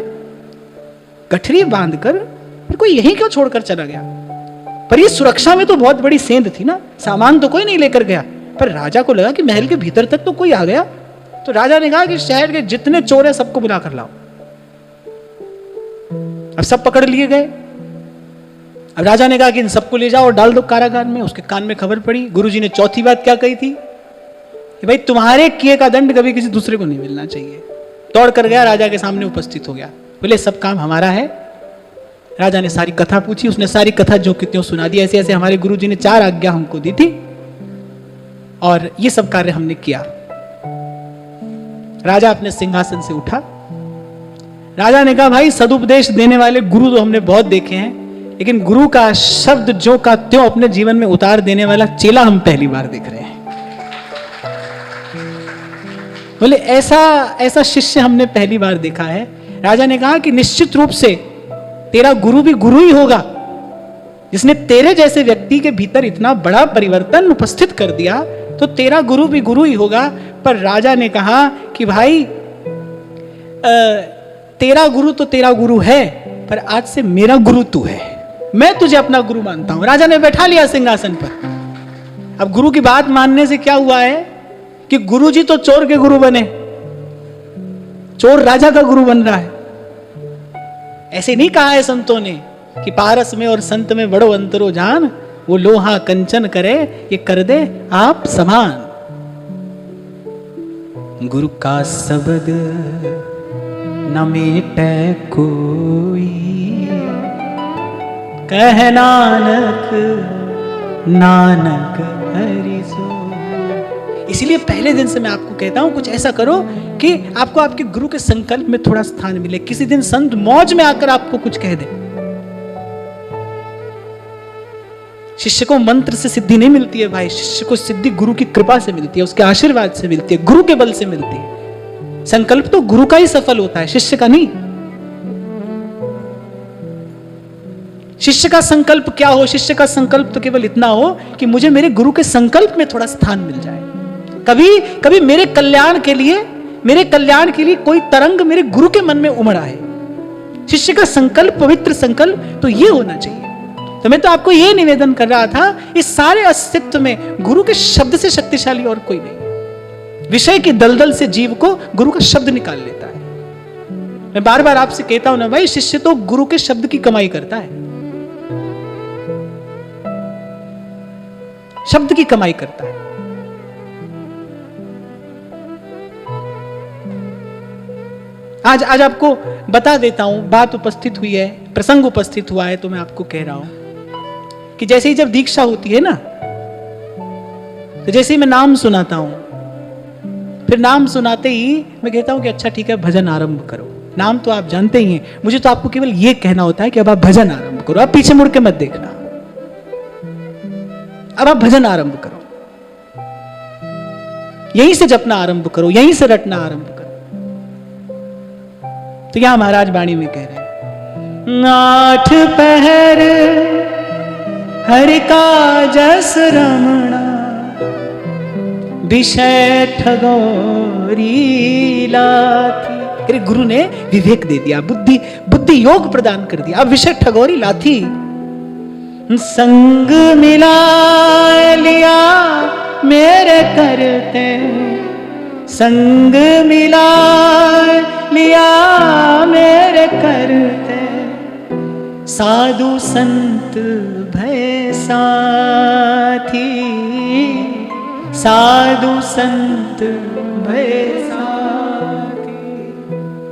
गठरी बांधकर, फिर कोई यहीं क्यों छोड़कर चला गया? पर ये सुरक्षा में तो बहुत बड़ी सेंध थी ना, सामान तो कोई नहीं लेकर गया। पर राजा को लगा कि महल के भीतर तक तो कोई आ गया। तो राजा ने कहा कि शहर के जितने चोर हैं सबको बुला कर लाओ। अब सब पकड़ लिए गए। अब राजा ने कहा कि इन सबको ले जाओ और डाल दो कारागार में। उसके कान में खबर पड़ी। गुरुजी ने चौथी बात क्या कही थी कि भाई तुम्हारे किए का दंड कभी किसी दूसरे को नहीं मिलना चाहिए। दौड़ कर गया, राजा के सामने उपस्थित हो गया। बोले सब काम हमारा है। राजा ने सारी कथा पूछी, उसने सारी कथा जो कि त्यों सुना दी। ऐसे ऐसे हमारे गुरुजी ने 4 आज्ञा हमको दी थी और ये सब कार्य हमने किया। राजा अपने सिंहासन से उठा। राजा ने कहा भाई सदुपदेश देने वाले गुरु तो हमने बहुत देखे हैं, लेकिन गुरु का शब्द जो का त्यों अपने जीवन में उतार देने वाला चेला हम पहली बार देख रहे हैं। बोले ऐसा शिष्य हमने पहली बार देखा है। राजा ने कहा कि निश्चित रूप से तेरा गुरु भी गुरु ही होगा, जिसने तेरे जैसे व्यक्ति के भीतर इतना बड़ा परिवर्तन उपस्थित कर दिया, तो तेरा गुरु भी गुरु ही होगा। पर राजा ने कहा कि भाई तेरा गुरु तो तेरा गुरु है, पर आज से मेरा गुरु तू है, मैं तुझे अपना गुरु मानता हूं। राजा ने बैठा लिया सिंहासन पर। अब गुरु की बात मानने से क्या हुआ है कि गुरुजी तो चोर के गुरु बने, चोर राजा का गुरु बन रहा है। ऐसे नहीं कहा है संतों ने कि पारस में और संत में बड़ो अंतरो जान, वो लोहा कंचन करे ये कर दे आप समान। गुरु का शब्द न मेटे कोई, कह नानक नानक हरि सो। इसलिए पहले दिन से मैं आपको कहता हूं कुछ ऐसा करो कि आपको आपके गुरु के संकल्प में थोड़ा स्थान मिले। किसी दिन संत मौज में आकर आपको कुछ कह दे। शिष्य को मंत्र से सिद्धि नहीं मिलती है भाई, शिष्य को सिद्धि गुरु की कृपा से मिलती है, उसके आशीर्वाद से मिलती है, गुरु के बल से मिलती है। संकल्प तो गुरु का ही सफल होता है, शिष्य का नहीं। शिष्य का संकल्प क्या हो? शिष्य का संकल्प तो केवल इतना हो कि मुझे मेरे गुरु के संकल्प में थोड़ा स्थान मिल जाए। कभी कभी मेरे कल्याण के लिए कोई तरंग मेरे गुरु के मन में उमड़ आए। शिष्य का संकल्प, पवित्र संकल्प तो ये होना चाहिए। तो मैं तो आपको ये निवेदन कर रहा था, इस सारे अस्तित्व में गुरु के शब्द से शक्तिशाली और कोई नहीं। विषय की दलदल से जीव को गुरु का शब्द निकाल लेता है। मैं बार बार आपसे कहता हूं ना भाई, शिष्य तो गुरु के शब्द की कमाई करता है, शब्द की कमाई करता है। आज आपको बता देता हूं, बात उपस्थित हुई है, प्रसंग उपस्थित हुआ है, तो मैं आपको कह रहा हूं कि जैसे ही जब दीक्षा होती है ना, तो जैसे ही मैं नाम सुनाता हूं, फिर नाम सुनाते ही मैं कहता हूं कि अच्छा ठीक है भजन आरंभ करो। नाम तो आप जानते ही हैं, मुझे तो आपको केवल यह कहना होता है कि अब आप भजन आरंभ करो, आप पीछे मुड़ के मत देखना, अब आप भजन आरंभ करो, यहीं से जपना आरंभ करो, यहीं से रटना आरंभ करो। तो यहां महाराज वाणी में कह रहे हैं, 8 पहर हरि का जस रमणा, विषय ठगोरी लाथी। अरे गुरु ने विवेक दे दिया, बुद्धि योग प्रदान कर दिया। अब विषय ठगोरी लाथी, संग मिला लिया मेरे करते, संग मिला लिया मेरे करते, साधु संत भय साथी, साधु संत भय साथी।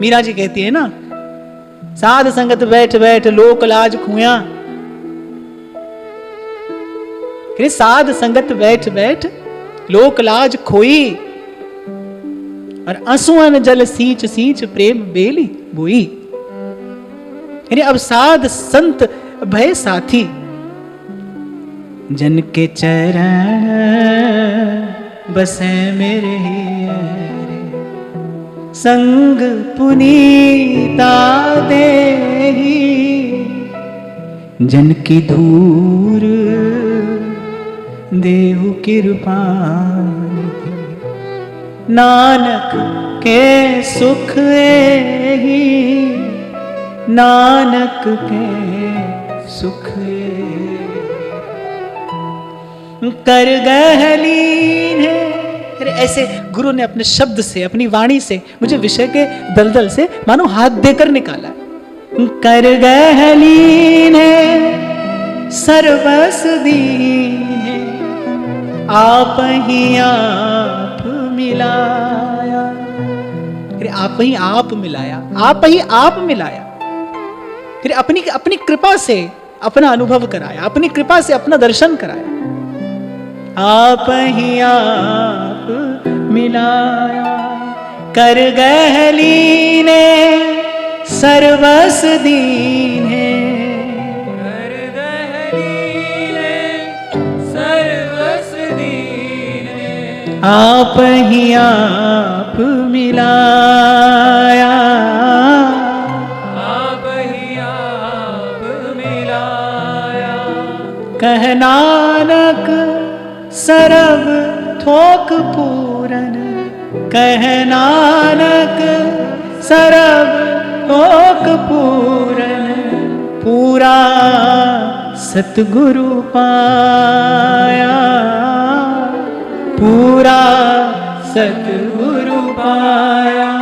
मीरा जी कहती है ना, साध संगत बैठ बैठ लोक लाज खुया। साध संगत बैठ बैठ लोक लाज खोई, और आंसुअन जल सींच सींच प्रेम बेली बोई। यानी अब साध संत भय साथी, जन के चरण बसे मेरे संग पुनीता देही, जन की धूर देहु कृपा, नानक के सुख एही, नानक के सुख कर गहलीन है। अरे ऐसे गुरु ने अपने शब्द से, अपनी वाणी से मुझे विषय के दलदल से मानो हाथ देकर निकाला। कर गहलीन है सर्वस दीन है, आप ही आप मिलाया। अरे आप ही आप मिलाया, आप ही आप मिलाया। फिर अपनी अपनी कृपा से अपना अनुभव कराया, अपनी कृपा से अपना दर्शन कराया। आप ही आप मिलाया, कर गहलीने सर्वस दीन है, कर गहलीने सर्वस दीन है, आप ही आप मिलाया। आप ही आप मिलाया। कह नानक सरब थोक पूरन, कह नानक सरब थोक पूरन, पूरा सतगुरु पाया, पूरा सतगुरु पाया,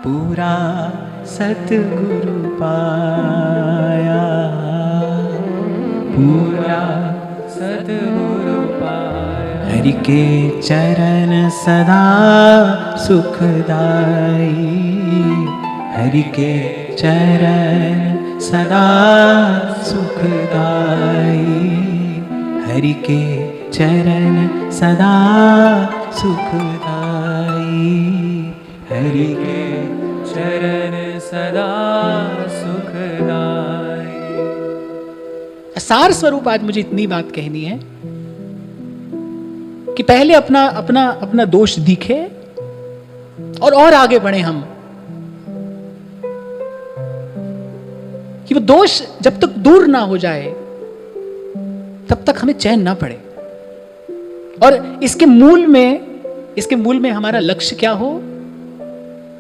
पूरा सतगुरु पाया, पूरा सतगुरु पाया। हरि के चरण सदा सुखदाई, हरि के चरण सदा सुखदाई, हरि के चरण सदा सुखदाई, हरि के चरण सदा सुखदाई। सार स्वरूप आज मुझे इतनी बात कहनी है कि पहले अपना अपना अपना दोष दिखे और आगे बढ़े हम, कि वो दोष जब तक दूर ना हो जाए तब तक हमें चैन ना पड़े। और इसके मूल में हमारा लक्ष्य क्या हो,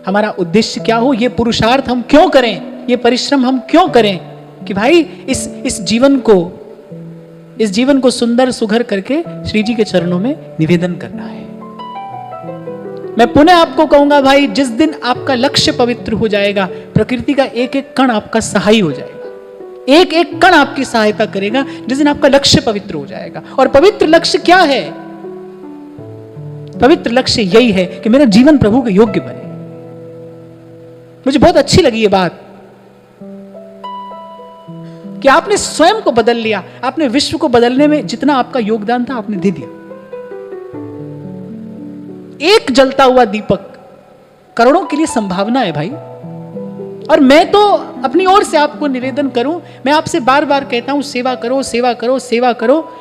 हमारा उद्देश्य क्या हो, ये पुरुषार्थ हम क्यों करें, ये परिश्रम हम क्यों करें, कि भाई इस जीवन को सुंदर सुघर करके श्री जी के चरणों में निवेदन करना है। मैं पुनः आपको कहूंगा भाई, जिस दिन आपका लक्ष्य पवित्र हो जाएगा, प्रकृति का एक एक कण आपका सहाय हो जाएगा, एक एक कण आपकी सहायता करेगा जिस दिन आपका लक्ष्य पवित्र हो जाएगा। और पवित्र लक्ष्य क्या है? पवित्र लक्ष्य यही है कि मेरा जीवन प्रभु के योग्य बने। मुझे बहुत अच्छी लगी ये बात कि आपने स्वयं को बदल लिया, आपने विश्व को बदलने में जितना आपका योगदान था आपने दे दिया। एक जलता हुआ दीपक करोड़ों के लिए संभावना है भाई। और मैं तो अपनी ओर से आपको निवेदन करूं, मैं आपसे बार बार कहता हूं, सेवा करो, सेवा करो, सेवा करो,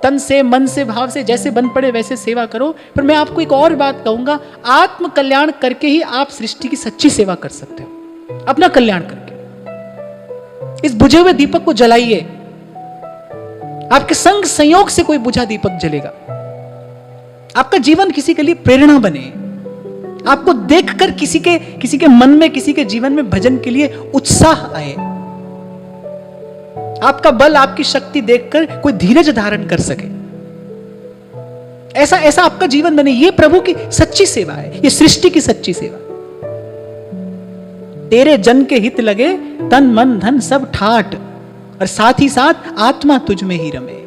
तन से, मन से, भाव से, जैसे बन पड़े वैसे सेवा करो। पर मैं आपको एक और बात कहूंगा, आत्म कल्याण करके ही आप सृष्टि की सच्ची सेवा कर सकते हो, अपना कल्याण करके। इस बुझे हुए दीपक को जलाइए, आपके संग संयोग से कोई बुझा दीपक जलेगा। आपका जीवन किसी के लिए प्रेरणा बने, आपको देखकर किसी के मन में, किसी के जीवन में भजन के लिए उत्साह आए, आपका बल, आपकी शक्ति देखकर कोई धीरज धारण कर सके। ऐसा आपका जीवन बने। ये प्रभु की सच्ची सेवा है, ये सृष्टि की सच्ची सेवा। तेरे जन के हित लगे तन मन धन सब ठाट, और साथ ही साथ आत्मा तुझ में ही रमे।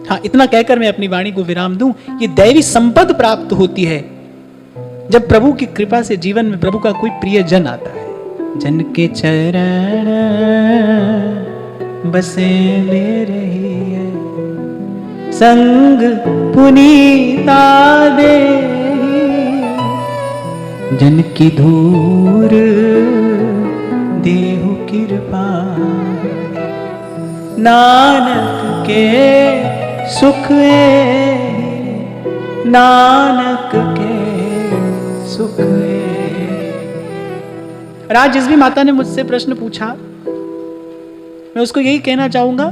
हाँ, इतना कहकर मैं अपनी वाणी को विराम दूं। ये दैवी संपद प्राप्त होती है जब प्रभु की कृपा से जीवन में प्रभु का कोई प्रिय जन आता है। जन के चरण बसे मेरे ही संग पुनीता दे, जन की धूर देहु कृपा, नानक के सुख नानक के सुख। आज जिस भी माता ने मुझसे प्रश्न पूछा, मैं उसको यही कहना चाहूंगा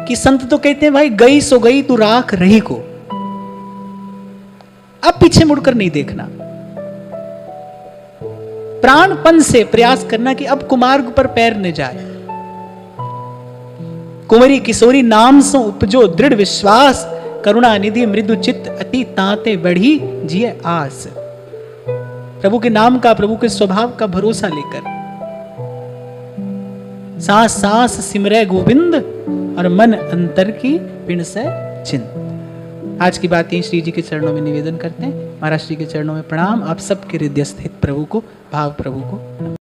कि संत तो कहते हैं भाई गई सो गई तू राख रही को, अब पीछे मुड़कर नहीं देखना। प्राणपन से प्रयास करना कि अब कुमार्ग पर पैर न जाए। कुंवरी किशोरी नाम सो उपजो दृढ़ विश्वास, करुणा निधि मृदु चित्त अति ताते बढ़ी जिये आस। प्रभु के नाम का, प्रभु के स्वभाव का भरोसा लेकर सांस सांस सिमरे गोविंद, और मन अंतर की पिंड से चिंत। आज की बातें श्री जी के चरणों में निवेदन करते हैं। महाराज श्री के चरणों में प्रणाम। आप सबके हृदय स्थित प्रभु को, भाव प्रभु को